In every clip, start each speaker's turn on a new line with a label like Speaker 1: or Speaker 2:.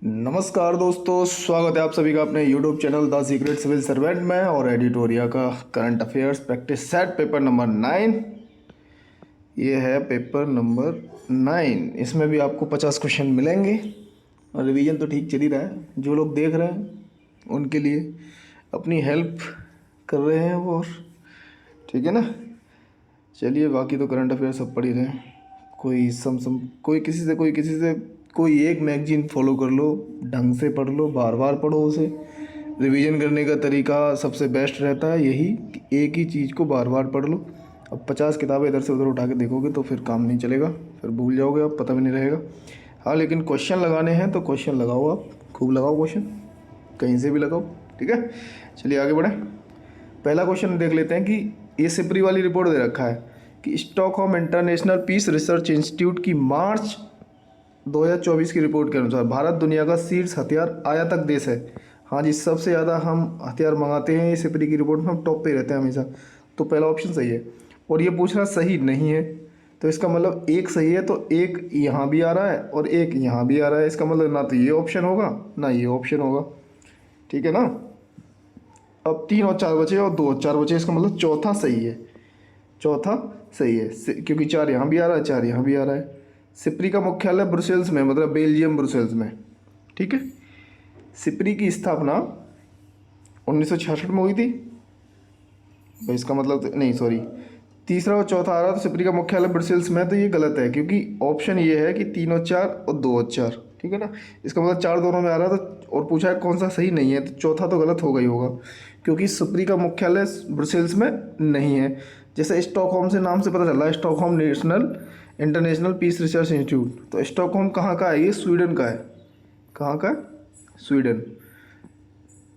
Speaker 1: नमस्कार दोस्तों, स्वागत है आप सभी का अपने YouTube channel the secret civil servant में और एडिटोरिया का current affairs practice set paper number 9। ये है पेपर नंबर 9। इसमें भी आपको 50 क्वेश्चन मिलेंगे और रिवीजन तो ठीक चल ही रहा है। जो लोग देख रहे हैं उनके लिए अपनी हेल्प कर रहे हैं वो, और ठीक है ना। चलिए, बाकी तो करंट अफेयर सब पढ़ ही रहे हैं। कोई किसी से कोई एक मैगजीन फॉलो कर लो, ढंग से पढ़ लो, बार बार पढ़ो उसे। रिवीजन करने का तरीका सबसे बेस्ट रहता है यही कि एक ही चीज़ को बार बार पढ़ लो। अब 50 किताबें इधर से उधर उठा के देखोगे तो फिर काम नहीं चलेगा, फिर भूल जाओगे, अब पता भी नहीं रहेगा। हाँ, लेकिन क्वेश्चन लगाने हैं तो क्वेश्चन लगाओ, आप खूब लगाओ क्वेश्चन, कहीं से भी लगाओ, ठीक है। चलिए आगे बढ़ें। पहला क्वेश्चन देख लेते हैं कि ये सिपरी वाली रिपोर्ट दे रखा है कि Stockholm international peace research institute की मार्च 2024 की रिपोर्ट के अनुसार भारत दुनिया का शीर्ष हथियार आयातक देश है। हाँ जी, सबसे ज़्यादा हम हथियार मंगाते हैं। ये सिपरी की रिपोर्ट में हम टॉप पे रहते हैं हमेशा। तो पहला ऑप्शन सही है। और ये पूछना सही नहीं है, तो इसका मतलब एक सही है तो एक यहाँ भी आ रहा है और एक यहाँ भी आ रहा है। इसका मतलब ना तो ये ऑप्शन होगा ना ये ऑप्शन होगा, ठीक है ना। अब 3 और 4 बचे और 2 और 4 बचे, इसका मतलब चौथा सही है। चौथा सही है क्योंकि 4 यहाँ भी आ रहा है, 4 यहाँ भी आ रहा है। सिपरी का मुख्यालय ब्रुसेल्स में, मतलब बेल्जियम ब्रुसेल्स में, ठीक है। सिपरी की स्थापना 1966 में हुई थी। भाई इसका मतलब नहीं, सॉरी, तीसरा और चौथा आ रहा तो सिपरी का मुख्यालय ब्रुसेल्स में, तो ये गलत है क्योंकि ऑप्शन ये है कि 3 और 4 और 2 और 4, ठीक है ना। इसका मतलब 4 दोनों में आ रहा था और पूछा है कौन सा सही नहीं है, तो चौथा तो गलत होगा ही होगा क्योंकि सिपरी का मुख्यालय ब्रुसेल्स में नहीं है। जैसे स्टॉकहोम से नाम से पता चल रहा है, Stockholm international peace research institute. तो स्टॉकहोम कहाँ का है? ये स्वीडन का है। कहाँ का है? स्वीडन।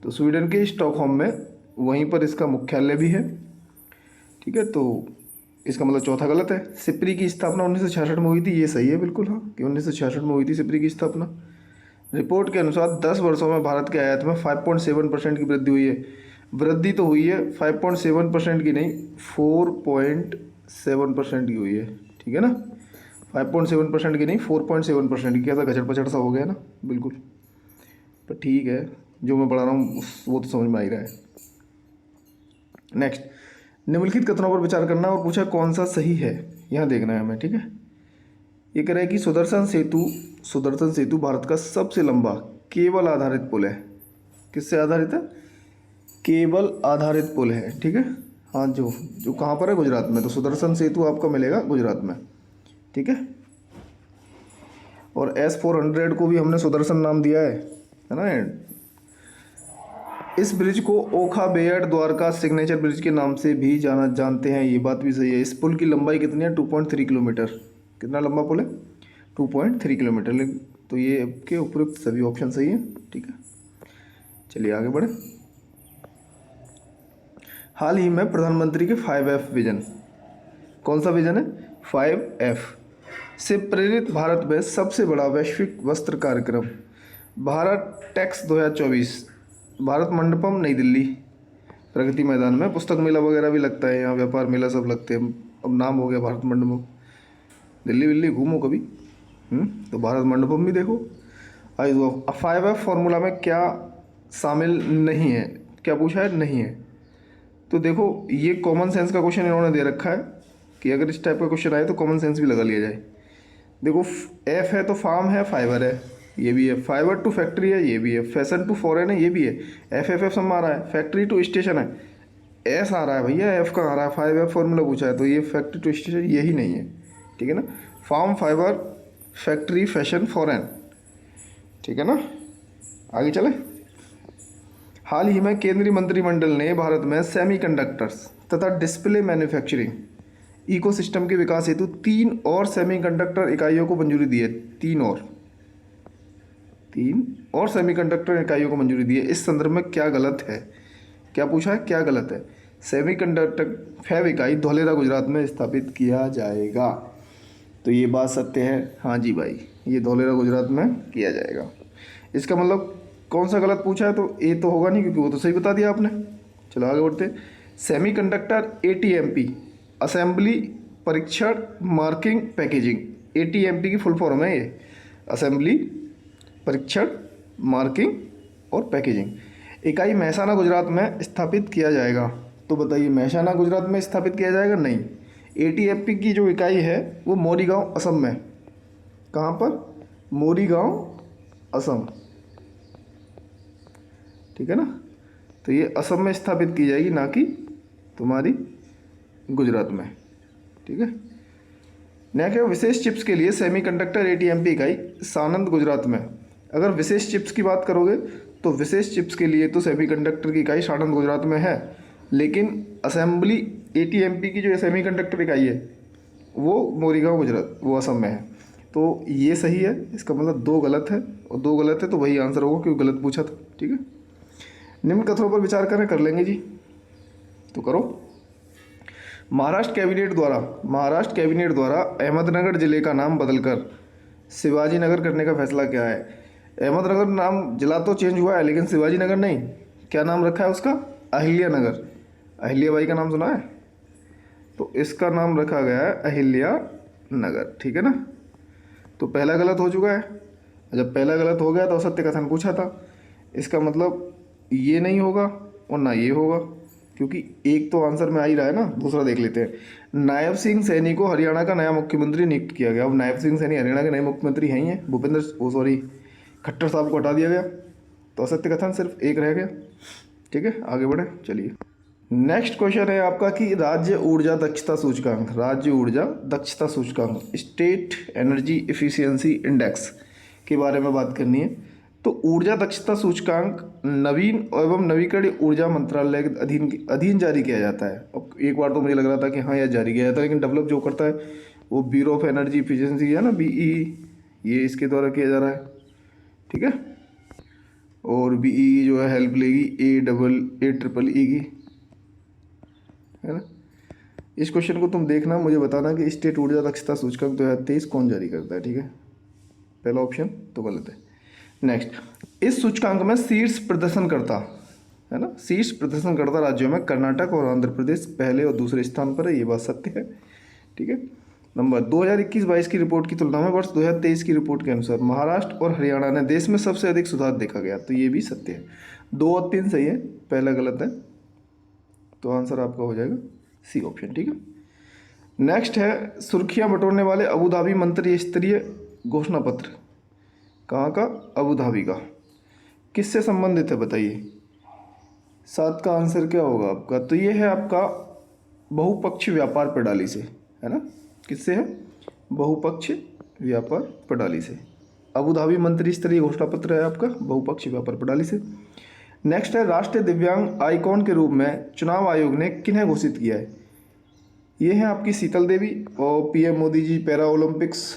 Speaker 1: तो स्वीडन के स्टॉकहोम में, वहीं पर इसका मुख्यालय भी है, ठीक है। तो इसका मतलब चौथा गलत है। सिपरी की स्थापना 1966 में हुई थी, ये सही है बिल्कुल, हाँ, कि 1966 में हुई थी सिपरी की स्थापना। रिपोर्ट के अनुसार 10 वर्षों में भारत के आयात में 5.7% की वृद्धि हुई है। वृद्धि तो हुई है, 5.7% की नहीं, 4.7% की हुई है, ठीक है ना। 5.7% की नहीं, 4.7% की। क्या था, गचड़ पचड़ सा हो गया ना, बिल्कुल। पर ठीक है, जो मैं पढ़ा रहा हूँ वो तो समझ में आ ही रहा है। नेक्स्ट, निम्नलिखित कथनों पर विचार करना और पूछा कौन सा सही है, यहाँ देखना है हमें, ठीक है। ये कह रहा है कि सुदर्शन सेतु भारत का सबसे लंबा केबल आधारित पुल है। किससे आधारित है? केबल आधारित पुल है, ठीक है। हाँ, जो कहाँ पर है? गुजरात में। तो सुदर्शन सेतु आपका मिलेगा गुजरात में, ठीक है। और S-400 को भी हमने सुदर्शन नाम दिया है ना। इस ब्रिज को ओखा बेयड द्वारका सिग्नेचर ब्रिज के नाम से भी जानते हैं, ये बात भी सही है। इस पुल की लंबाई कितनी है? 2.3 किलोमीटर। कितना लंबा पुल है? 2.3 किलोमीटर। तो ये के उपयुक्त सभी ऑप्शन सही है, ठीक है। चलिए आगे बढ़े। हाल ही में प्रधानमंत्री के 5F विजन, कौन सा विजन है? 5F से प्रेरित भारत में सबसे बड़ा वैश्विक वस्त्र कार्यक्रम भारत टेक्स 2024 भारत मंडपम नई दिल्ली प्रगति मैदान में। पुस्तक मेला वगैरह भी लगता है यहाँ, व्यापार मेला सब लगते हैं। अब नाम हो गया भारत मंडपम। दिल्ली विल्ली घूमो कभी, तो भारत मंडपम भी देखो। आई 5F फॉर्मूला में क्या शामिल नहीं है? क्या पूछा है? नहीं है। तो देखो, ये कॉमन सेंस का क्वेश्चन इन्होंने दे रखा है कि अगर इस टाइप का क्वेश्चन आए तो कॉमन सेंस भी लगा लिया जाए। देखो, F है तो फार्म है, फाइबर है, ये भी है। फाइबर टू फैक्ट्री है, ये भी है। फैशन टू फॉरेन है, ये भी है। FFF सब आ रहा है। फैक्ट्री टू स्टेशन है, S आ रहा है भैया, F कहाँ आ रहा है? 5F फॉर्मूला पूछा है तो ये फैक्ट्री टू स्टेशन यही नहीं है, ठीक है ना। Farm, fibre, factory, fashion, foreign, ठीक है ना। आगे चले। हाल ही में केंद्रीय मंत्रिमंडल ने भारत में सेमीकंडक्टर्स तथा डिस्प्ले मैन्युफैक्चरिंग इकोसिस्टम के विकास हेतु 3 और सेमीकंडक्टर इकाइयों को मंजूरी दी है। 3 और सेमीकंडक्टर इकाइयों को मंजूरी दी है। इस संदर्भ में क्या गलत है? क्या पूछा है? क्या गलत है? सेमीकंडक्टर फैब इकाई धौलेरा गुजरात में स्थापित किया जाएगा। तो ये बात सत्य है, हाँ जी भाई, ये धौलेरा गुजरात में किया जाएगा। इसका मतलब कौन सा गलत पूछा है? तो ए तो होगा नहीं क्योंकि वो तो सही बता दिया आपने। चलो आगे बढ़ते। सेमीकंडक्टर ATMP, असेंबली, परीक्षण, मार्किंग, पैकेजिंग। ATMP की फुल फॉर्म है ये, असेंबली, परीक्षण, मार्किंग और पैकेजिंग। इकाई मेहसाना गुजरात में स्थापित किया जाएगा। तो बताइए मेहसाना गुजरात में स्थापित किया जाएगा? नहीं। एटीएफपी की जो इकाई है वो मोरीगांव असम में। कहाँ पर? मोरीगांव असम, ठीक है ना। तो ये असम में स्थापित की जाएगी, ना कि तुम्हारी गुजरात में, ठीक है। नेक्स्ट है विशेष चिप्स के लिए सेमीकंडक्टर एटीएमपी इकाई सानंद गुजरात में। अगर विशेष चिप्स की बात करोगे तो विशेष चिप्स के लिए तो सेमीकंडक्टर की इकाई सानंद गुजरात में है, लेकिन असेंबली एटीएमपी की जो सेमीकंडक्टर इकाई है वो मोरीगांव गुजरात, वो असम में है। तो ये सही है, इसका मतलब 2 गलत है, और 2 गलत है तो वही आंसर होगा क्योंकि गलत पूछा था, ठीक है। निम्न कथनों पर विचार करें, कर लेंगे जी, तो करो। महाराष्ट्र कैबिनेट द्वारा अहमदनगर जिले का नाम बदलकर शिवाजी नगर करने का फैसला क्या है? अहमदनगर नाम जिला तो चेंज हुआ है, लेकिन शिवाजी नगर नहीं। क्या नाम रखा है उसका? अहिल्या नगर। अहिल्या बाई का नाम सुना है? तो इसका नाम रखा गया है अहिल्या नगर, ठीक है ना। तो पहला गलत हो चुका है। जब पहला गलत हो गया तो असत्य कथन पूछा था, इसका मतलब ये नहीं होगा और ना ये होगा, क्योंकि एक तो आंसर में आ ही रहा है ना। दूसरा देख लेते हैं। नायब सिंह सैनी को हरियाणा का नया मुख्यमंत्री नियुक्त किया गया। अब नायब सिंह सैनी हरियाणा के नए मुख्यमंत्री हैं ही हैं। खट्टर साहब को हटा दिया गया, तो असत्य कथन सिर्फ एक रह गया, ठीक है। आगे बढ़े, चलिए। नेक्स्ट क्वेश्चन है आपका कि राज्य ऊर्जा दक्षता सूचकांक स्टेट एनर्जी इफिशियंसी इंडेक्स के बारे में बात करनी है। तो ऊर्जा दक्षता सूचकांक नवीन एवं नवीकरणीय ऊर्जा मंत्रालय के अधीन जारी किया जाता है। अब एक बार तो मुझे लग रहा था कि हाँ यह जारी किया जाता है, लेकिन डेवलप जो करता है वो ब्यूरो ऑफ एनर्जी इफिशियंसी है ना, BEE, ये इसके द्वारा किया जा रहा है, ठीक है। और BEE जो है हेल्प लेगी AEEE की, है ना। इस क्वेश्चन को तुम देखना, मुझे बताना कि स्टेट ऊर्जा दक्षता सूचकांक 2023 कौन जारी करता है, ठीक है। पहला ऑप्शन तो गलत है। नेक्स्ट, इस सूचकांक में शीर्ष प्रदर्शनकर्ता, है ना, शीर्ष प्रदर्शनकर्ता राज्यों में कर्नाटक और आंध्र प्रदेश पहले और दूसरे स्थान पर है, ये बात सत्य है, ठीक है। नंबर 2021-22 की रिपोर्ट की तुलना में वर्ष 2023 की रिपोर्ट के अनुसार महाराष्ट्र और हरियाणा ने देश में सबसे अधिक सुधार देखा गया, तो ये भी सत्य है। 2 और 3 सही है, पहला गलत है, तो आंसर आपका हो जाएगा सी ऑप्शन, ठीक है। नेक्स्ट है सुर्खियां बटोरने वाले अबू धाबी मंत्री स्तरीय घोषणा पत्र, कहाँ का? अबू धाबी का। किससे संबंधित है बताइए? 7 का आंसर क्या होगा आपका? तो ये है आपका बहुपक्षीय व्यापार प्रणाली से, है ना। किससे है? बहुपक्षीय व्यापार प्रणाली से। अबू धाबी मंत्री स्तरीय घोषणा पत्र है आपका बहुपक्षीय व्यापार प्रणाली से। नेक्स्ट है राष्ट्रीय दिव्यांग आइकॉन के रूप में चुनाव आयोग ने किन्हें घोषित किया है? ये है आपकी शीतल देवी और PM Modi ji para Olympics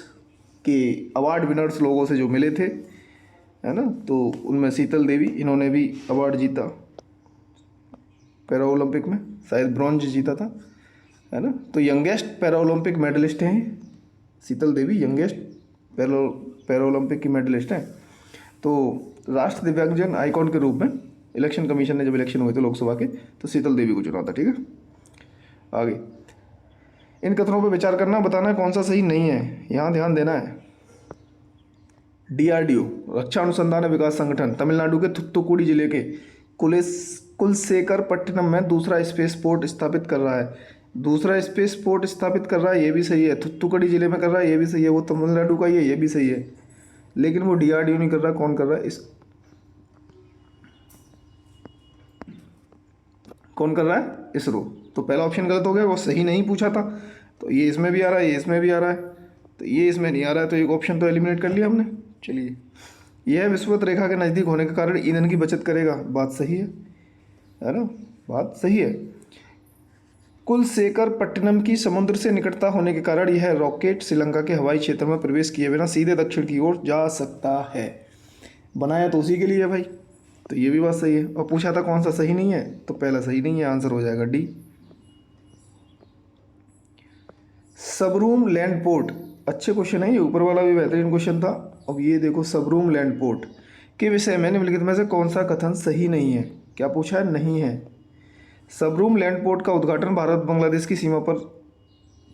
Speaker 1: के अवार्ड विनर्स लोगों से जो मिले थे, है ना, तो उनमें शीतल देवी, इन्होंने भी अवार्ड जीता पैरा ओलंपिक में, शायद ब्रॉन्ज जीता था, है ना। तो यंगेस्ट पैरा ओलंपिक मेडलिस्ट हैं शीतल देवी, यंगेस्ट पैरा ओलंपिक की मेडलिस्ट हैं। तो राष्ट्रीय दिव्यांगजन आइकॉन के रूप में इलेक्शन कमीशन ने जब इलेक्शन हुए थे लोकसभा के, तो शीतल देवी को चुना था, ठीक है। आगे इन कथनों पर विचार करना, बताना है कौन सा सही नहीं है, यहाँ ध्यान देना है। DRDO रक्षा अनुसंधान और विकास संगठन तमिलनाडु के थुत्तुकुडी जिले के कुलशेखरपट्टनम में दूसरा स्पेस पोर्ट स्थापित कर रहा है। दूसरा स्पेस पोर्ट स्थापित कर रहा है, ये भी सही है। थुत्तुकुडी जिले में कर रहा है, ये भी सही है। वो तमिलनाडु का ही है, ये भी सही है। लेकिन वो DRDO नहीं कर रहा, कौन कर रहा है? कौन कर रहा है? इसरो। तो पहला ऑप्शन गलत हो गया, वो सही नहीं पूछा था। तो ये इसमें भी आ रहा है, ये इसमें भी आ रहा है, तो ये इसमें नहीं आ रहा है, तो एक ऑप्शन तो एलिमिनेट कर लिया हमने। चलिए, यह विषुवत रेखा के नज़दीक होने के कारण ईंधन की बचत करेगा, बात सही है ना, बात सही है। कुलशेखरपट्टनम की समुद्र से निकटता होने के कारण यह रॉकेट श्रीलंका के हवाई क्षेत्र में प्रवेश किए बिना सीधे दक्षिण की ओर जा सकता है। बनाया तो उसी के लिए है भाई, तो ये भी बात सही है। और पूछा था कौन सा सही नहीं है, तो पहला सही नहीं है, आंसर हो जाएगा D। सबरूम लैंड पोर्ट, अच्छे क्वेश्चन है ये, ऊपर वाला भी बेहतरीन क्वेश्चन था। अब ये देखो, सबरूम लैंड पोर्ट के विषय में निम्नलिखित में से कौन सा कथन सही नहीं है? क्या पूछा है? नहीं है। सबरूम लैंड पोर्ट का उद्घाटन भारत बांग्लादेश की सीमा पर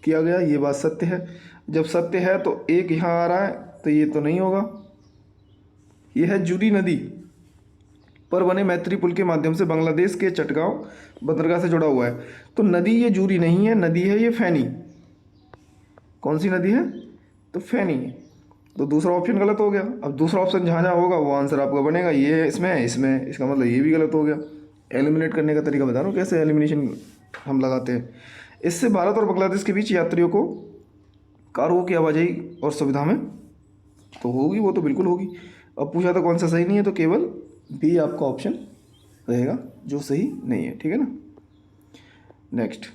Speaker 1: किया गया, ये बात सत्य है। जब सत्य है तो एक यहाँ आ रहा है, तो ये तो नहीं होगा, ये है जूरी नदी पर बने मैत्री पुल के माध्यम से बांग्लादेश के चटगांव बंदरगाह से जुड़ा हुआ है। तो नदी ये जूरी नहीं है, नदी है ये फैनी। कौन सी नदी है? तो फैनी। तो दूसरा ऑप्शन गलत हो गया। अब दूसरा ऑप्शन जहाँ जहाँ होगा वो आंसर आपका बनेगा। ये इसमें है, इसमें, इसका मतलब ये भी गलत हो गया। एलिमिनेट करने का तरीका बता रहा हूँ कैसे एलिमिनेशन हम लगाते हैं। इससे भारत और बांग्लादेश के बीच यात्रियों को कार्गो की आवाजाही और सुविधा में तो होगी, वो तो बिल्कुल होगी। अब पूछा था कौन सा सही नहीं है, तो केवल बी आपका ऑप्शन रहेगा जो सही नहीं है, ठीक है ना। नेक्स्ट,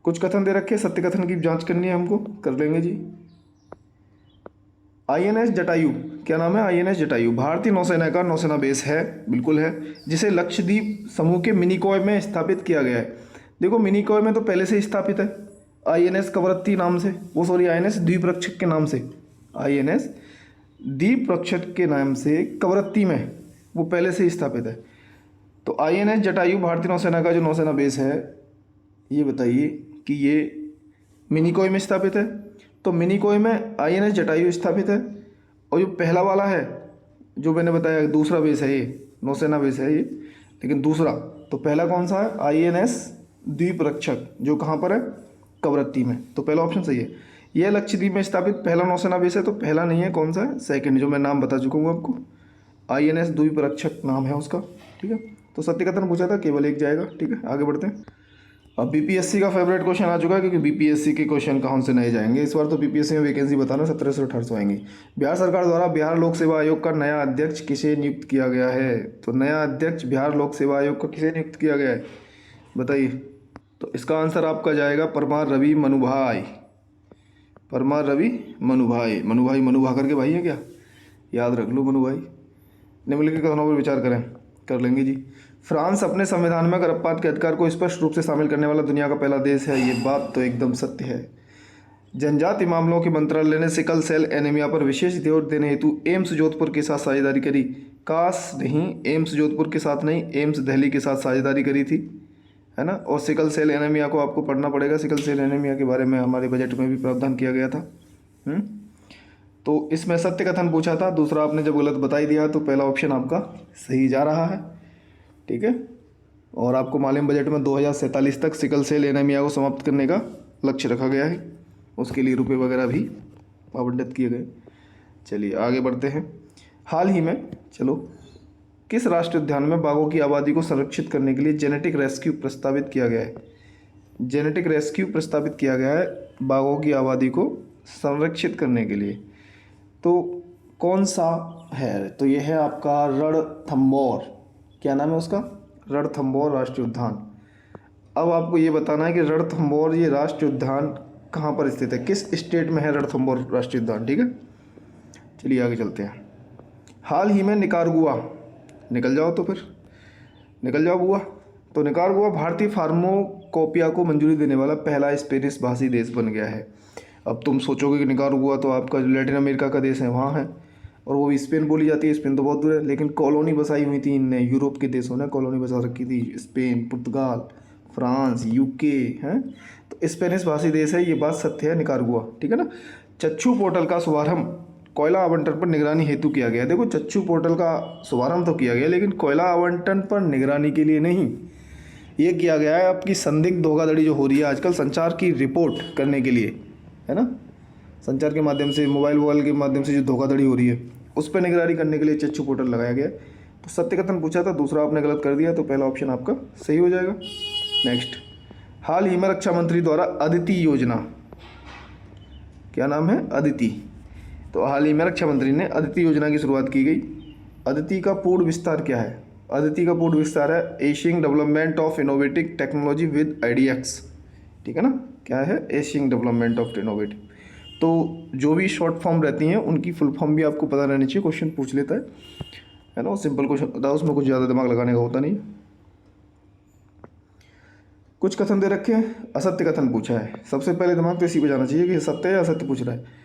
Speaker 1: कुछ कथन दे रखे, सत्य कथन की जांच करनी है हमको, कर लेंगे जी। आईएनएस जटायु, क्या नाम है? आईएनएस जटायु भारतीय नौसेना का नौसेना बेस है, बिल्कुल है, जिसे लक्षद्वीप समूह के मिनिकॉय में स्थापित किया गया है। देखो मिनिकॉय में तो पहले से स्थापित है आईएनएस कवरत्ती नाम से, वो सॉरी आईएनएस द्वीपरक्षक के नाम से, आईएनएस द्वीपरक्षक के नाम से कवरत्ती में वो पहले से स्थापित है। तो आईएनएस जटायु भारतीय नौसेना का जो नौसेना बेस है, ये बताइए कि ये मिनिकॉय में स्थापित है। तो मिनिकॉय में आईएनएस जटायु स्थापित है। और जो पहला वाला है जो मैंने बताया दूसरा बेस है, ये नौसेना बेस है ये, लेकिन दूसरा, तो पहला कौन सा है? आईएनएस द्वीपरक्षक, जो कहाँ पर है? कवरत्ती में। तो पहला ऑप्शन सही है। यह लक्षद्वीप में स्थापित पहला नौसेना बेस है। तो पहला नहीं है, कौन सा है? सेकंड, जो मैं नाम बता चुका हूँ आपको, आईएनएस द्वीपरक्षक नाम है उसका, ठीक है। तो सत्य कथन पूछा था, केवल एक जाएगा, ठीक है। आगे बढ़ते हैं। अब बीपीएससी का फेवरेट क्वेश्चन आ चुका है, क्योंकि बीपीएससी के क्वेश्चन कहाँ से नहीं जाएंगे इस बार। तो बीपीएससी में वैकेंसी बताना 1700 से 1800 आएंगी। बिहार सरकार द्वारा बिहार लोक सेवा आयोग का नया अध्यक्ष किसे नियुक्त किया गया है? तो नया अध्यक्ष बिहार लोक सेवा आयोग का किसे नियुक्त किया गया है, बताइए। तो इसका आंसर आपका जाएगा परमार रवि मनुभाई। परमार रवि मनुभाई, मनुभाई मनु भाकर के भाई है क्या? याद रख लो मनुभाई। निम्नलिखित कथनों पर विचार करें, कर लेंगे जी। फ्रांस अपने संविधान में गर्भपात के अधिकार को स्पष्ट रूप से शामिल करने वाला दुनिया का पहला देश है। ये बात तो एकदम सत्य है। जनजाति मामलों के मंत्रालय ने सिकल सेल एनीमिया पर विशेष ध्यान देने हेतु एम्स जोधपुर के साथ साझेदारी करी। काश नहीं, एम्स जोधपुर के साथ नहीं, एम्स दिल्ली के साथ साझेदारी करी थी, है ना। और सिकल सेल एनीमिया को आपको पढ़ना पड़ेगा। सिकल सेल एनीमिया के बारे में हमारे बजट में भी प्रावधान किया गया था। तो इसमें सत्य कथन पूछा था, दूसरा आपने जब गलत बता ही दिया तो पहला ऑप्शन आपका सही जा रहा है, ठीक है। और आपको मालूम बजट में 2047 तक सिकल सेल एनीमिया को समाप्त करने का लक्ष्य रखा गया है। उसके लिए रुपए वगैरह भी आवंटित किए गए। चलिए आगे बढ़ते हैं। हाल ही में, चलो, किस राष्ट्रीय उद्यान में बाघों की आबादी को संरक्षित करने के लिए जेनेटिक रेस्क्यू प्रस्तावित किया गया है? जेनेटिक रेस्क्यू प्रस्तावित किया गया है बाघों की आबादी को संरक्षित करने के लिए। तो कौन सा है? तो ये है आपका रणथंभौर। क्या नाम है उसका? रणथंभौर राष्ट्रीय उद्यान। अब आपको ये बताना है कि रणथंभौर ये राष्ट्रीय उद्यान कहाँ पर स्थित है, किस स्टेट में है रणथंभौर राष्ट्रीय उद्यान, ठीक है। चलिए आगे चलते हैं। हाल ही में निकारागुआ, निकल जाओ तो फिर, निकल जाओ बुआ। तो निकारागुआ भारतीय फार्माकोपिया को मंजूरी देने वाला पहला स्पेनिश भाषी देश बन गया है। अब तुम सोचोगे कि निकारागुआ तो आपका जो लैटिन अमेरिका का देश है वहाँ है, और वो भी स्पेन बोली जाती है। स्पेन तो बहुत दूर है, लेकिन कॉलोनी बसाई हुई थी इनने, यूरोप के देशों ने कॉलोनी बसा रखी थी। स्पेन, पुर्तगाल, फ्रांस, यूके हैं, तो स्पेनिश भाषी देश है, ये बात सत्य है निकारागुआ, ठीक है ना। चक्षु पोर्टल का शुभारंभ कोयला आवंटन पर निगरानी हेतु किया गया। देखो चक्षु पोर्टल का शुभारंभ तो किया गया, लेकिन कोयला आवंटन पर निगरानी के लिए नहीं, ये किया गया है आपकी संदिग्ध धोखाधड़ी जो हो रही है आजकल संचार की रिपोर्ट करने के लिए, है ना। संचार के माध्यम से, मोबाइल के माध्यम से जो धोखाधड़ी हो रही है उस पर निगरानी करने के लिए चक्षु पोर्टल लगाया गया। तो सत्य कथन पूछा था, दूसरा आपने गलत कर दिया, तो पहला ऑप्शन आपका सही हो जाएगा। नेक्स्ट, हाल ही में रक्षा मंत्री द्वारा अदिति योजना, क्या नाम है? अदिति। तो हाल ही में रक्षा मंत्री ने अदिति योजना की शुरुआत की गई। अदिति का पूर्ण विस्तार क्या है? अदिति का पूर्ण विस्तार है Asian development of innovative technology with IDX, ठीक है ना। क्या है? Asian development of innovative. तो जो भी शॉर्ट फॉर्म रहती हैं उनकी फुल फॉर्म भी आपको पता रहनी चाहिए, क्वेश्चन पूछ लेता है ना। सिंपल क्वेश्चन होता है, उसमें कुछ ज़्यादा दिमाग लगाने का होता नहीं। कुछ कथन दे रखे हैं, असत्य कथन पूछा है। सबसे पहले दिमाग तो इसी को जाना चाहिए कि सत्य या असत्य पूछ रहा है।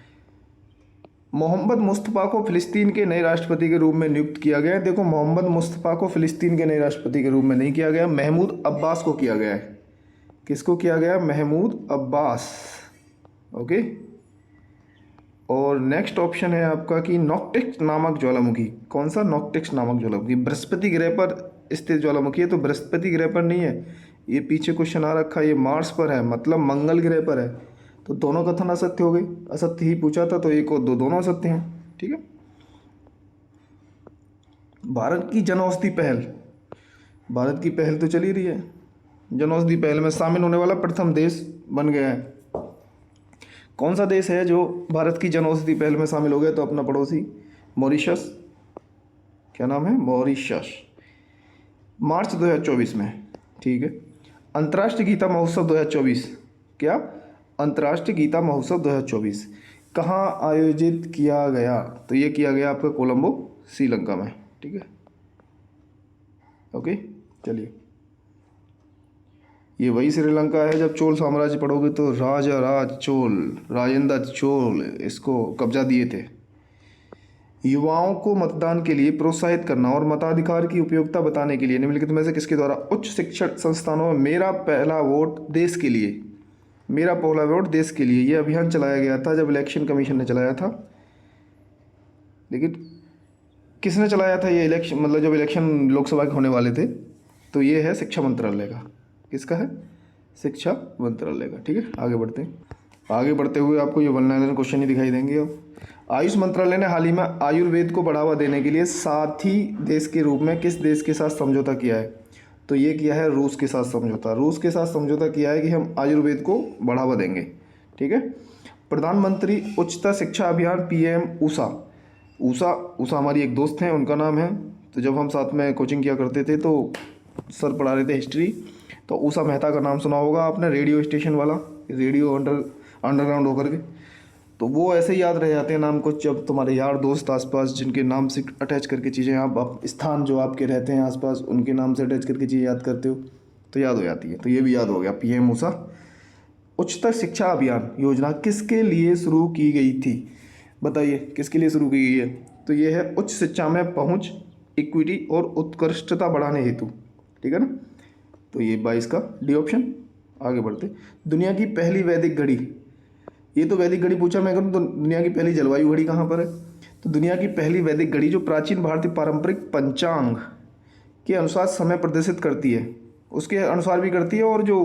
Speaker 1: मोहम्मद मुस्तफ़ा को फ़िलिस्तीन के नए राष्ट्रपति के रूप में नियुक्त किया गया है। देखो मोहम्मद मुस्तफ़ा को फ़िलिस्तीन के नए राष्ट्रपति के रूप में नहीं किया गया, महमूद अब्बास को किया गया है। किसको किया गया? महमूद अब्बास, ओके। और नेक्स्ट ऑप्शन है आपका कि नॉक्टिक्स नामक ज्वालामुखी। कौन सा? नॉक्टिक्स नामक ज्वालामुखी बृहस्पति ग्रह पर स्थित ज्वालामुखी है, तो बृहस्पति ग्रह पर नहीं है। ये पीछे क्वेश्चन आ रखा है, ये मार्स पर है, मतलब मंगल ग्रह पर है। तो दोनों कथन असत्य हो गए, असत्य ही पूछा था तो एक और दो दोनों असत्य हैं। ठीक है। भारत की जनऔषधि पहल, भारत की पहल तो चल ही रही है, जनऔषधि पहल में शामिल होने वाला प्रथम देश बन गया है। कौन सा देश है जो भारत की जनऔषधि पहल में शामिल हो गया? तो अपना पड़ोसी मॉरिशस। क्या नाम है? मॉरिशस। मार्च 2024 में। ठीक है। अंतर्राष्ट्रीय गीता महोत्सव 2024, क्या? अंतर्राष्ट्रीय गीता महोत्सव 2024 कहाँ आयोजित किया गया? तो ये किया गया आपका कोलंबो, श्रीलंका में। ठीक है। ओके, चलिए, ये वही श्रीलंका है जब चोल साम्राज्य पढ़ोगे तो राजा राज चोल, राजेंद्र चोल इसको कब्जा दिए थे। युवाओं को मतदान के लिए प्रोत्साहित करना और मताधिकार की उपयोगिता बताने के लिए निम्नलिखित में से किसके द्वारा उच्च शिक्षण संस्थानों में मेरा पहला वोट देश के लिए, मेरा पहला वोट देश के लिए, ये अभियान चलाया गया था जब इलेक्शन कमीशन ने चलाया था। लेकिन किसने चलाया था ये इलेक्शन, मतलब जब इलेक्शन लोकसभा के होने वाले थे? तो ये है शिक्षा मंत्रालय का। किसका है? शिक्षा मंत्रालय का। ठीक है, आगे बढ़ते हैं। आगे बढ़ते हुए आपको ये वल्नरेबल क्वेश्चन ही दिखाई देंगे। अब आयुष मंत्रालय ने हाल ही में आयुर्वेद को बढ़ावा देने के लिए साथी देश के रूप में किस देश के साथ समझौता किया है? तो ये किया है रूस के साथ समझौता। रूस के साथ समझौता किया है कि हम आयुर्वेद को बढ़ावा देंगे। ठीक है। प्रधानमंत्री उच्चतर शिक्षा अभियान PM ऊषा, ऊषा हमारी एक दोस्त हैं, उनका नाम है। तो जब हम साथ में कोचिंग किया करते थे तो सर पढ़ा रहे थे हिस्ट्री, तो ऊषा मेहता का नाम सुना होगा आपने, रेडियो स्टेशन वाला, रेडियो अंडरग्राउंड होकर के। तो वो ऐसे ही याद रह जाते हैं नाम को, जब तुम्हारे यार दोस्त आसपास जिनके नाम से अटैच करके चीज़ें, आप स्थान जो आपके रहते हैं आसपास उनके नाम से अटैच करके चीज़ें याद करते हो तो याद हो जाती है। तो ये भी याद हो गया। PM ऊषा। उच्चतर शिक्षा अभियान योजना किसके लिए शुरू की गई थी? बताइए किसके लिए शुरू की गई है? तो ये है उच्च शिक्षा में पहुंच, इक्विटी और उत्कृष्टता बढ़ाने हेतु। ठीक है ना। तो ये 22 का डी ऑप्शन। आगे बढ़ते। दुनिया की पहली वैदिक घड़ी, ये तो वैदिक घड़ी पूछा मैं करूँ तो दुनिया की पहली जलवायु घड़ी कहाँ पर है? तो दुनिया की पहली वैदिक घड़ी जो प्राचीन भारतीय पारंपरिक पंचांग के अनुसार समय प्रदर्शित करती है, उसके अनुसार भी करती है, और जो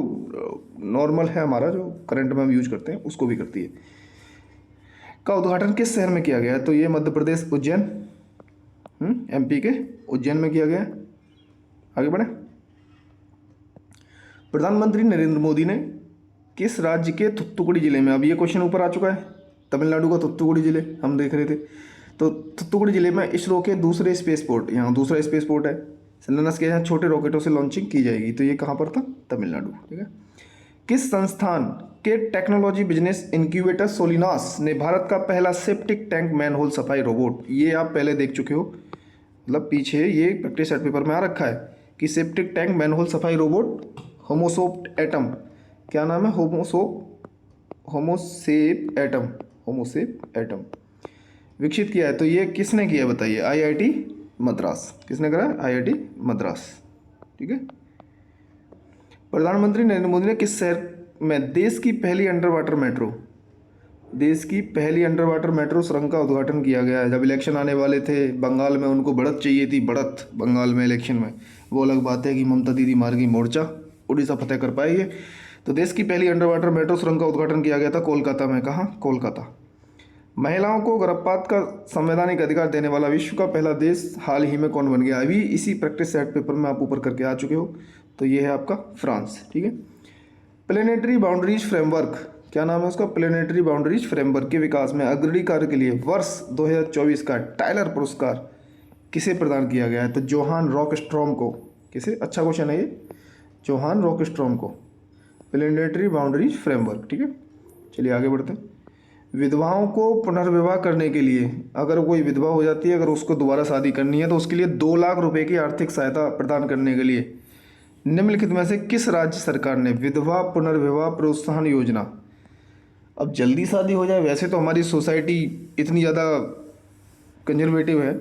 Speaker 1: नॉर्मल है हमारा जो करंट में हम यूज करते हैं उसको भी करती है। का उद्घाटन किस शहर में किया गया है? तो ये मध्य प्रदेश उज्जैन, MP के उज्जैन में किया गया है। आगे बढ़े। प्रधानमंत्री नरेंद्र मोदी ने किस राज्य के थुत्तुकुड़ी जिले में, अब ये क्वेश्चन ऊपर आ चुका है, तमिलनाडु का थुत्तुकुड़ी जिले हम देख रहे थे। तो थुत्तुकुड़ी जिले में इसरो के दूसरे स्पेसपोर्ट, यहाँ दूसरा स्पेसपोर्ट है सेलेनस के, यहाँ छोटे रॉकेटों से लॉन्चिंग की जाएगी। तो ये कहाँ पर था? तमिलनाडु। ठीक है। किस संस्थान के टेक्नोलॉजी बिजनेस इंक्यूबेटर सोलिनास ने भारत का पहला सेप्टिक टैंक मैनहोल सफाई रोबोट, ये आप पहले देख चुके हो, मतलब पीछे ये प्रैक्टिस सेट पेपर में आ रखा है कि सेप्टिक टैंक मैनहोल सफाई रोबोट होमोसोप एटम, क्या नाम है? होमोसेप एटम विकसित किया है। तो ये किसने किया बताइए? IIT मद्रास। किसने करा? IIT मद्रास। ठीक है। प्रधानमंत्री नरेंद्र मोदी ने किस शहर में देश की पहली अंडर वाटर मेट्रो सुरंग का उद्घाटन किया गया है? जब इलेक्शन आने वाले थे बंगाल में, उनको बढ़त चाहिए थी, बढ़त बंगाल में इलेक्शन में, वो अलग बात है कि ममता दीदी मार गई मोर्चा, उड़ीसा फतेह कर पाई है। तो देश की पहली अंडर वाटर मेट्रो सुरंग का उद्घाटन किया गया था कोलकाता में। कहाँ? कोलकाता। महिलाओं को गर्भपात का संवैधानिक अधिकार देने वाला विश्व का पहला देश हाल ही में कौन बन गया? अभी इसी प्रैक्टिस सेट पेपर में आप ऊपर करके आ चुके हो। तो ये है आपका फ्रांस। ठीक है। प्लेनेटरी बाउंड्रीज फ्रेमवर्क, क्या नाम है उसका? प्लेनेटरी बाउंड्रीज फ्रेमवर्क के विकास में अग्रणी कार्य के लिए वर्ष 2024 का टाइलर पुरस्कार किसे प्रदान किया गया है? तो जोहान रॉकस्ट्रॉम को। किसे? अच्छा क्वेश्चन है ये, जोहान रॉकस्ट्रॉम को, प्लेनेटरी बाउंड्रीज फ्रेमवर्क। ठीक है। चलिए आगे बढ़ते हैं। विधवाओं को पुनर्विवाह करने के लिए, अगर कोई विधवा हो जाती है, अगर उसको दोबारा शादी करनी है, तो उसके लिए 2 लाख रुपए की आर्थिक सहायता प्रदान करने के लिए निम्नलिखित में से किस राज्य सरकार ने विधवा पुनर्विवाह प्रोत्साहन योजना, अब जल्दी शादी हो जाए, वैसे तो हमारी सोसाइटी इतनी ज़्यादा कंजर्वेटिव है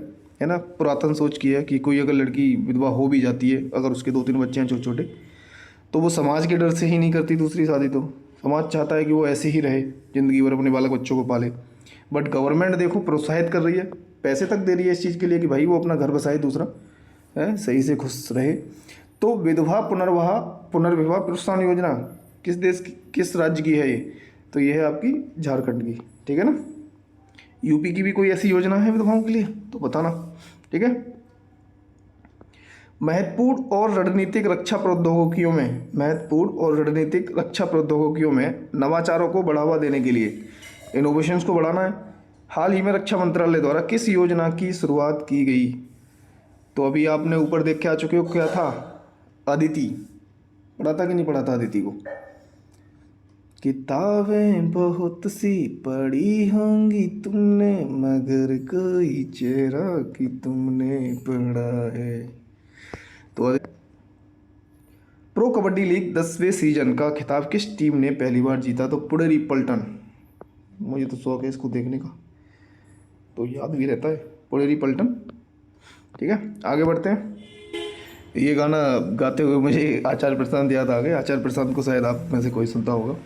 Speaker 1: ना, पुरातन सोच की है कि कोई अगर लड़की विधवा हो भी जाती है, अगर उसके 2-3 बच्चे हैं छोटे छोटे, तो वो समाज के डर से ही नहीं करती दूसरी शादी। तो समाज चाहता है कि वो ऐसे ही रहे, ज़िंदगी भर अपने बालक बच्चों को पाले। बट गवर्नमेंट देखो प्रोत्साहित कर रही है, पैसे तक दे रही है इस चीज़ के लिए कि भाई वो अपना घर बसाए दूसरा, है सही से खुश रहे। तो विधवा पुनर्विवाह प्रोत्साहन योजना किस देश की, किस राज्य की है ये? तो ये है आपकी झारखंड की, ठीक है ना। यूपी की भी कोई ऐसी योजना है विधवाओं के लिए तो बताना, ठीक है। महत्वपूर्ण और रणनीतिक रक्षा प्रौद्योगिकियों में नवाचारों को बढ़ावा देने के लिए, इनोवेशंस को बढ़ाना है। हाल ही में रक्षा मंत्रालय द्वारा किस योजना की शुरुआत की गई? तो अभी आपने ऊपर देख के आ चुके हो, क्या था? अदिति। पढ़ा था कि नहीं पढ़ा था अदिति को? किताबें बहुत सी पढ़ी होंगी तुमने, मगर कोई चेहरा कि तुमने पढ़ा है। तो प्रो कबड्डी लीग 10वें सीजन का खिताब किस टीम ने पहली बार जीता? तो पुणेरी पल्टन। मुझे तो शौक है इसको देखने का, तो याद भी रहता है, पुणेरी पल्टन, ठीक है। आगे बढ़ते हैं। ये गाना गाते हुए मुझे आचार्य प्रशांत याद आ गए। आचार्य प्रशांत को शायद आप में से कोई सुनता होगा।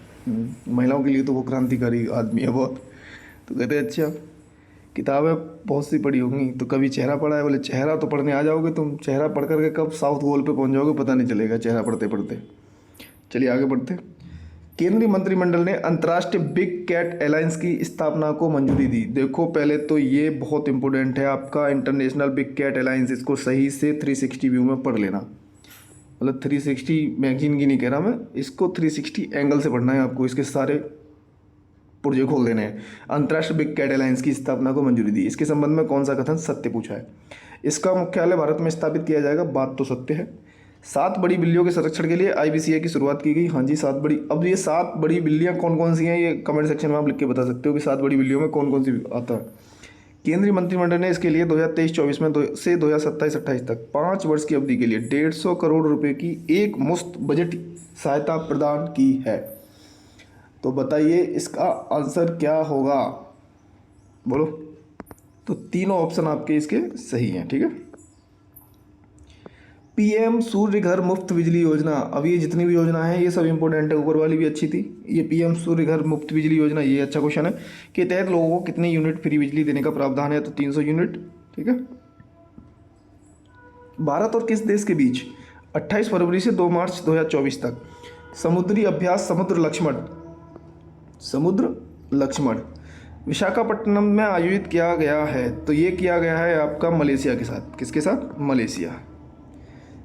Speaker 1: महिलाओं के लिए तो वो क्रांतिकारी आदमी है बहुत। तो कहते हैं अच्छा किताबें बहुत सी पढ़ी होंगी, तो कभी चेहरा पढ़ा है? बोले चेहरा तो पढ़ने आ जाओगे तुम, चेहरा पढ़ करके कब साउथ गोल पे पहुंच जाओगे पता नहीं चलेगा चेहरा पढ़ते पढ़ते। चलिए आगे बढ़ते। केंद्रीय मंत्रिमंडल ने अंतर्राष्ट्रीय बिग कैट अलायंस की स्थापना को मंजूरी दी। देखो पहले तो ये बहुत इंपॉर्टेंट है आपका, इंटरनेशनल बिग कैट अलायंस, इसको सही से 360 व्यू में पढ़ लेना। मतलब 360 मैगजीन की नहीं कह रहा मैं, इसको 360 एंगल से पढ़ना है आपको, इसके सारे पुर्जे खोल देने हैं। अंतर्राष्ट्रीय बिग कैट अलायंस की स्थापना को मंजूरी दी, इसके संबंध में कौन सा कथन सत्य पूछा है? इसका मुख्यालय भारत में स्थापित किया जाएगा, बात तो सत्य है। 7 बड़ी बिल्लियों के संरक्षण के लिए IBCA की शुरुआत की गई। हाँ जी 7 बड़ी। अब ये 7 बड़ी बिल्लियाँ कौन कौन सी हैं, ये कमेंट सेक्शन में आप लिख के बता सकते हो कि 7 बड़ी बिल्लियों में कौन कौन सी आता है। केंद्रीय मंत्रिमंडल ने इसके लिए 2023-24 में से 2027-28 तक 5 वर्ष की अवधि के लिए 150 करोड़ रुपए की एक मुफ्त बजट सहायता प्रदान की है। तो बताइए इसका आंसर क्या होगा, बोलो। तो तीनों ऑप्शन आपके इसके सही हैं, ठीक है। PM सूर्य घर मुफ्त बिजली योजना, अब ये जितनी भी योजना है ये सब इंपॉर्टेंट है, ऊपर वाली भी अच्छी थी। ये PM सूर्य घर मुफ्त बिजली योजना, ये अच्छा क्वेश्चन है। के तहत लोगों को कितने यूनिट फ्री बिजली देने का प्रावधान है? तो 300 यूनिट, ठीक है। भारत और किस देश के बीच 28 फरवरी से 2 मार्च 2024 तक समुद्री अभ्यास समुद्र लक्ष्मण विशाखापट्टनम में आयोजित किया गया है? तो ये किया गया है आपका मलेशिया के साथ। किसके साथ? मलेशिया।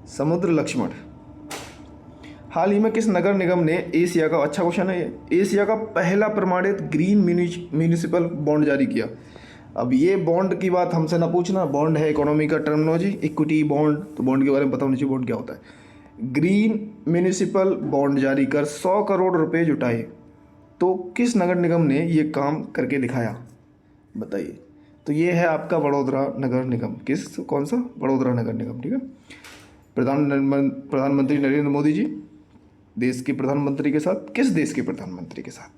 Speaker 1: समुद्र लक्ष्मण। हाल ही में किस नगर निगम ने एशिया का, अच्छा क्वेश्चन है ये, एशिया का पहला प्रमाणित ग्रीन म्यूनिसिपल बॉन्ड जारी किया? अब ये बॉन्ड की बात हमसे ना पूछना, बॉन्ड है इकोनॉमी का टर्मिनोलॉजी, इक्विटी बॉन्ड, तो बॉन्ड के बारे में पता होना चाहिए बॉन्ड क्या होता है। ग्रीन म्यूनिसिपल बॉन्ड जारी कर 100 करोड़ रुपए जुटाए, तो किस नगर निगम ने ये काम करके दिखाया? बताइए। तो ये है आपका वडोदरा नगर निगम। कौन सा? वडोदरा नगर निगम, ठीक है। प्रधानमंत्री नरेंद्र मोदी जी देश के प्रधानमंत्री के साथ, किस देश के प्रधानमंत्री के साथ?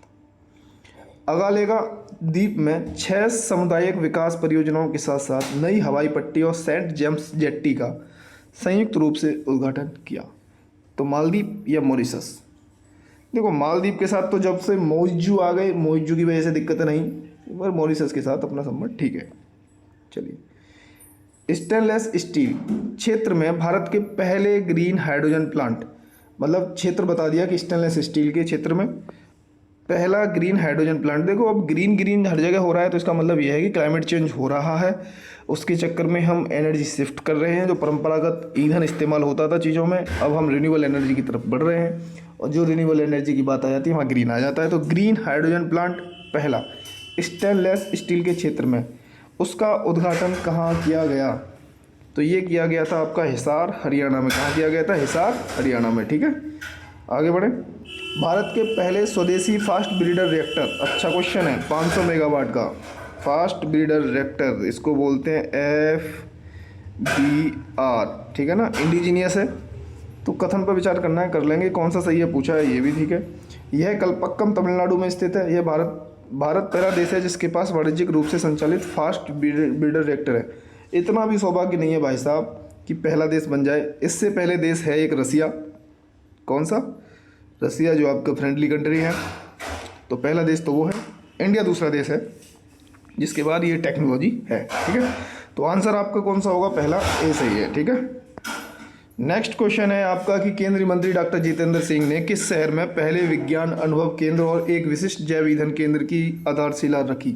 Speaker 1: अगालेगा द्वीप में 6 सामुदायिक विकास परियोजनाओं के साथ साथ नई हवाई पट्टी और सेंट जेम्स जेट्टी का संयुक्त रूप से उद्घाटन किया। तो मालदीव या मॉरिशस? देखो मालदीव के साथ तो जब से मोइजू आ गए, मोइजू की वजह से दिक्कत नहीं, पर मॉरिशस के साथ अपना संबंध ठीक है। चलिए, स्टेनलेस स्टील क्षेत्र में भारत के पहले ग्रीन हाइड्रोजन प्लांट, मतलब क्षेत्र बता दिया कि स्टेनलेस स्टील के क्षेत्र में पहला ग्रीन हाइड्रोजन प्लांट। देखो अब ग्रीन ग्रीन हर जगह हो रहा है, तो इसका मतलब यह है कि क्लाइमेट चेंज हो रहा है, उसके चक्कर में हम एनर्जी शिफ्ट कर रहे हैं। जो परंपरागत ईंधन इस्तेमाल होता था चीज़ों में, अब हम रिन्यूएबल एनर्जी की तरफ बढ़ रहे हैं, और जो रिन्यूएबल एनर्जी की बात आ जाती है वहाँ ग्रीन आ जाता है। तो ग्रीन हाइड्रोजन प्लांट पहला स्टेनलेस स्टील के क्षेत्र में, उसका उद्घाटन कहाँ किया गया? तो ये किया गया था आपका हिसार हरियाणा में। कहाँ किया गया था? हिसार हरियाणा में, ठीक है। आगे बढ़े। भारत के पहले स्वदेशी फास्ट ब्रीडर रिएक्टर, अच्छा क्वेश्चन है, 500 मेगावाट का फास्ट ब्रीडर रिएक्टर, इसको बोलते हैं FBR, ठीक है ना, इंडिजीनियस है। तो कथन पर विचार करना है, कर लेंगे। कौन सा सही है पूछा है, ये भी ठीक है। यह कलपक्कम तमिलनाडु में स्थित है। यह भारत पहला देश है जिसके पास वाणिज्यिक रूप से संचालित फास्ट ब्रीडर रिएक्टर है। इतना भी सौभाग्य नहीं है भाई साहब कि पहला देश बन जाए। इससे पहले देश है एक रसिया। कौन सा? रसिया, जो आपका फ्रेंडली कंट्री है। तो पहला देश तो वो है। इंडिया दूसरा देश है, जिसके बाद ये टेक्नोलॉजी है। ठीक है, तो आंसर आपका कौन सा होगा? पहला ए सही है। ठीक है, नेक्स्ट क्वेश्चन है आपका कि केंद्रीय मंत्री डॉक्टर जितेंद्र सिंह ने किस शहर में पहले विज्ञान अनुभव केंद्र और एक विशिष्ट जैव ईंधन केंद्र की आधारशिला रखी?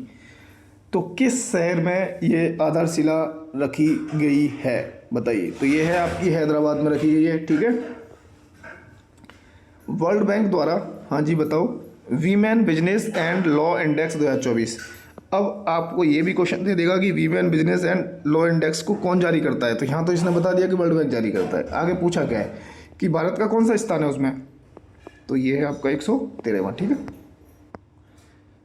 Speaker 1: तो किस शहर में ये आधारशिला रखी गई है बताइए? तो ये है आपकी हैदराबाद में रखी गई है। ठीक है, वर्ल्ड बैंक द्वारा, हाँ जी बताओ, women business and law index 2024। अब आपको ये भी क्वेश्चन दे देगा कि women business and law index को कौन जारी करता है? तो यहाँ तो इसने बता दिया कि वर्ल्ड बैंक जारी करता है। आगे पूछा क्या है कि भारत का कौन सा स्थान है उसमें? तो ये है आपका 113वां। ठीक है,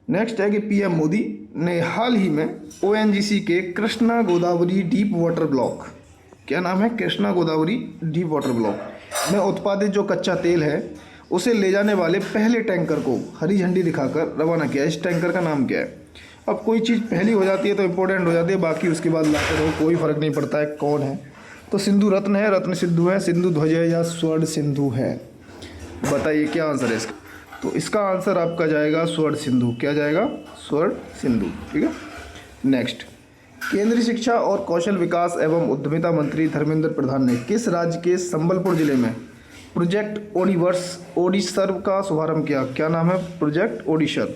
Speaker 1: नेक्स्ट है कि पीएम मोदी ने हाल ही में ओएनजीसी के Krishna Godavari deep water block, क्या नाम है? Krishna Godavari deep water block में उत्पादित जो कच्चा तेल है उसे ले जाने वाले पहले टैंकर को हरी झंडी दिखाकर रवाना किया। इस टैंकर का नाम क्या है? अब कोई चीज़ पहली हो जाती है तो इम्पोर्टेंट हो जाती है, बाकी उसके बाद लाते रहो, कोई फ़र्क नहीं पड़ता है कौन है। तो सिंधु रत्न है, रत्न सिंधु है, सिंधु ध्वज है या स्वर्ण सिंधु है? बताइए क्या आंसर है इसका? तो इसका आंसर आपका जाएगा स्वर्ण सिंधु। क्या जाएगा? स्वर्ण सिंधु। ठीक है, नेक्स्ट, केंद्रीय शिक्षा और कौशल विकास एवं उद्यमिता मंत्री धर्मेंद्र प्रधान ने किस राज्य के संबलपुर जिले में प्रोजेक्ट ओडिशर का शुभारंभ किया? क्या नाम है? प्रोजेक्ट ओडिशर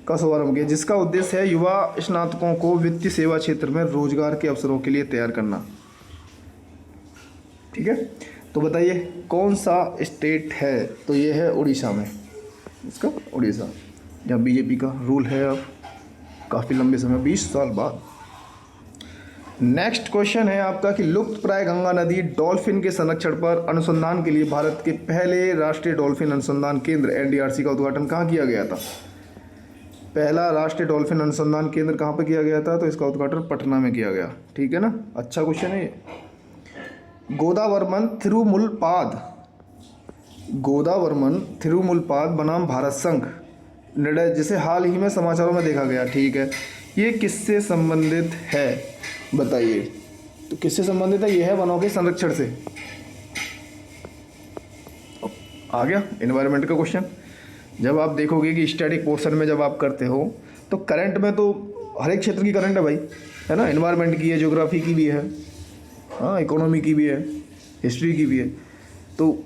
Speaker 1: का शुभारंभ किया, जिसका उद्देश्य है युवा स्नातकों को वित्तीय सेवा क्षेत्र में रोजगार के अवसरों के लिए तैयार करना। ठीक है, तो बताइए कौन सा स्टेट है? तो ये है उड़ीसा में, इसका उड़ीसा, जहाँ बीजेपी का रूल है अब काफ़ी लंबे समय, 20 साल बाद। नेक्स्ट क्वेश्चन है आपका कि लुप्त प्राय गंगा नदी डॉल्फिन के संरक्षण पर अनुसंधान के लिए भारत के पहले राष्ट्रीय डॉल्फिन अनुसंधान केंद्र एनडीआरसी का उद्घाटन कहाँ किया गया था? पहला राष्ट्रीय डॉल्फिन अनुसंधान केंद्र कहाँ पे किया गया था? तो इसका उद्घाटन पटना में किया गया। ठीक है ना, अच्छा क्वेश्चन है ये। गोदावर्मन थिरुमुलपाद बनाम भारत संघ निर्णय, जिसे हाल ही में समाचारों में देखा गया। ठीक है, ये किससे संबंधित है बताइए? तो किससे संबंधित है? ये है वनों के संरक्षण से। आ गया एनवायरनमेंट का क्वेश्चन। जब आप देखोगे कि स्टैटिक पोर्शन में जब आप करते हो तो करंट में तो हर एक क्षेत्र की करंट है भाई, है ना? एनवायरनमेंट की है, ज्योग्राफी की भी है, हाँ, इकोनॉमी की भी है, हिस्ट्री की भी है। तो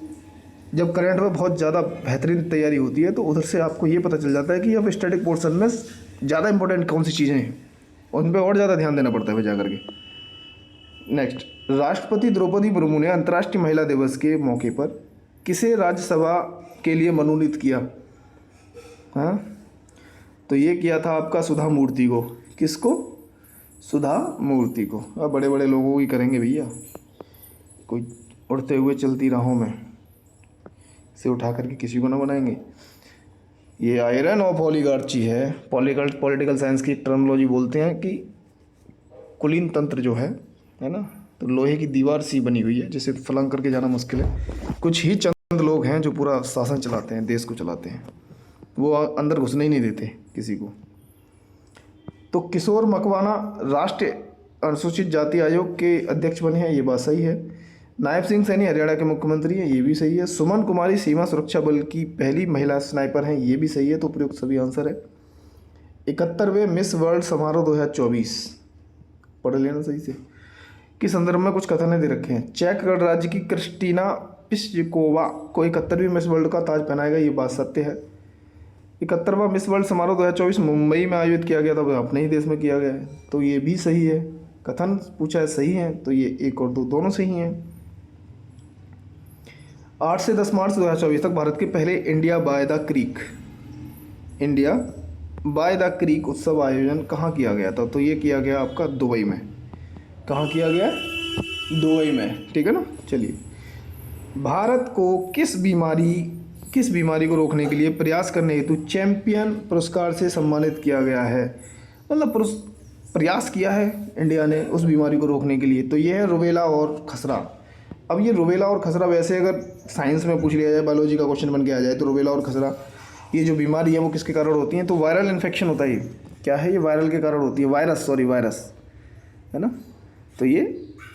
Speaker 1: जब करंट में बहुत ज़्यादा बेहतरीन तैयारी होती है तो उधर से आपको ये पता चल जाता है कि अब स्टैटिक पोर्शन में ज़्यादा इंपॉर्टेंट कौन सी चीज़ें हैं, उन पर और ज़्यादा ध्यान देना पड़ता है जा करके। नेक्स्ट, राष्ट्रपति द्रौपदी मुर्मू ने अंतर्राष्ट्रीय महिला दिवस के मौके पर किसे राज्यसभा के लिए मनोनीत किया? हाँ, तो ये किया था आपका सुधा मूर्ति को। किसको? सुधा मूर्ति को। अब बड़े बड़े लोगों की करेंगे भैया, कोई उड़ते हुए चलती राहों में से उठा करके किसी को ना बनाएंगे। ये आयरन ऑफ ओलिगार्ची है, पॉलिटिकल साइंस की टर्मिनोलॉजी बोलते हैं कि कुलीन तंत्र जो है ना, तो लोहे की दीवार सी बनी हुई है जिसे फलंग करके जाना मुश्किल है। कुछ ही चंद लोग हैं जो पूरा शासन चलाते हैं, देश को चलाते हैं, वो अंदर घुसने ही नहीं देते किसी को। तो किशोर मकवाना राष्ट्रीय अनुसूचित जाति आयोग के अध्यक्ष बने हैं, ये बात सही है। नायब सिंह सैनी हरियाणा के मुख्यमंत्री हैं, ये भी सही है। सुमन कुमारी सीमा सुरक्षा बल की पहली महिला स्नाइपर हैं, ये भी सही है। तो उपयुक्त सभी आंसर है। 71वें मिस वर्ल्ड समारोह 2024 पढ़ लेना सही से, के संदर्भ में कुछ कथन दे रखे हैं। चेक गणराज्य की क्रिस्टीना पिस्कोवा को 71वीं मिस वर्ल्ड का ताज पहनाएगा, ये बात सत्य है। 71वां मिस वर्ल्ड समारोह 2024 मुंबई में आयोजित किया गया था, अपने ही देश में किया गया है, तो ये भी सही है। कथन पूछा है सही है, तो ये 1 और 2 दोनों सही हैं। 8 से 10 मार्च 2024 तक भारत के पहले इंडिया बाय द क्रीक उत्सव आयोजन कहाँ किया गया था? तो ये किया गया आपका दुबई में। कहाँ किया गया? दुबई में। ठीक है ना। चलिए, भारत को किस बीमारी को रोकने के लिए प्रयास करने हेतु चैंपियन पुरस्कार से सम्मानित किया गया है? मतलब प्रयास किया है इंडिया ने उस बीमारी को रोकने के लिए, तो ये है रुबेला और खसरा। अब ये रुबेला और खसरा, वैसे अगर साइंस में पूछ लिया जाए, बायोलॉजी का क्वेश्चन बन के आ जाए, तो रुबेला और खसरा ये जो बीमारी है वो किसके कारण होती है? तो वायरल इन्फेक्शन होता है। क्या है ये? वायरल के कारण होती है, वायरस है ना, तो ये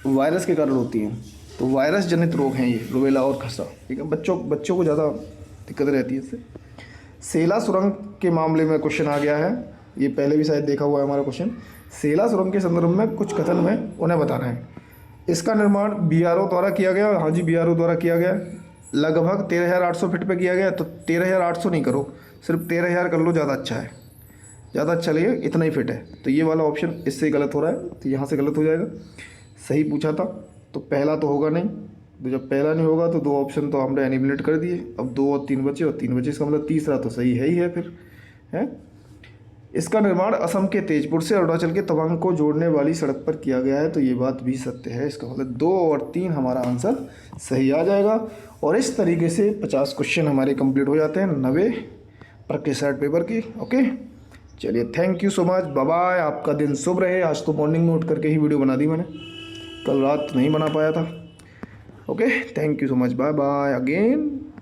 Speaker 1: वायरस के कारण होती है। तो वायरस जनित रोग हैं ये रुबेला और खसरा। ठीक है, बच्चों को ज़्यादा दिक्कत रहती है इससे। सेला सुरंग के मामले में क्वेश्चन आ गया है ये पहले भी शायद देखा हुआ है हमारा क्वेश्चन। सेला सुरंग के संदर्भ में कुछ कथन है, उन्हें बताना है। इसका निर्माण बीआरओ द्वारा किया गया। हाँ जी, बीआरओ द्वारा किया गया। लगभग 13,800 फीट पे किया गया। तो 13,800 नहीं करो, सिर्फ 13,000 कर लो, ज़्यादा अच्छा है, ज़्यादा अच्छा लगेगा। इतना ही फिट है। तो ये वाला ऑप्शन इससे गलत हो रहा है, तो यहाँ से गलत हो जाएगा। सही पूछा था तो पहला तो होगा नहीं, तो जब पहला नहीं होगा तो 2 ऑप्शन तो हमने एनिमिनेट कर दिए। अब 2 और 3 बचे, और 3 बचे, इसका मतलब तीसरा तो सही है ही है फिर, है। इसका निर्माण असम के तेजपुर से अरुणाचल के तवांग को जोड़ने वाली सड़क पर किया गया है। तो ये बात भी सत्य है। इसका मतलब 2 और 3 हमारा आंसर सही आ जाएगा। और इस तरीके से 50 क्वेश्चन हमारे कंप्लीट हो जाते हैं 90 प्रैक्टिस सेट पेपर की। ओके, चलिए, thank you so much, bye bye. आपका दिन शुभ रहे। आज तो मॉर्निंग में उठ करके ही वीडियो बना दी मैंने, कल रात नहीं बना पाया था। Okay, thank you so much, bye bye again.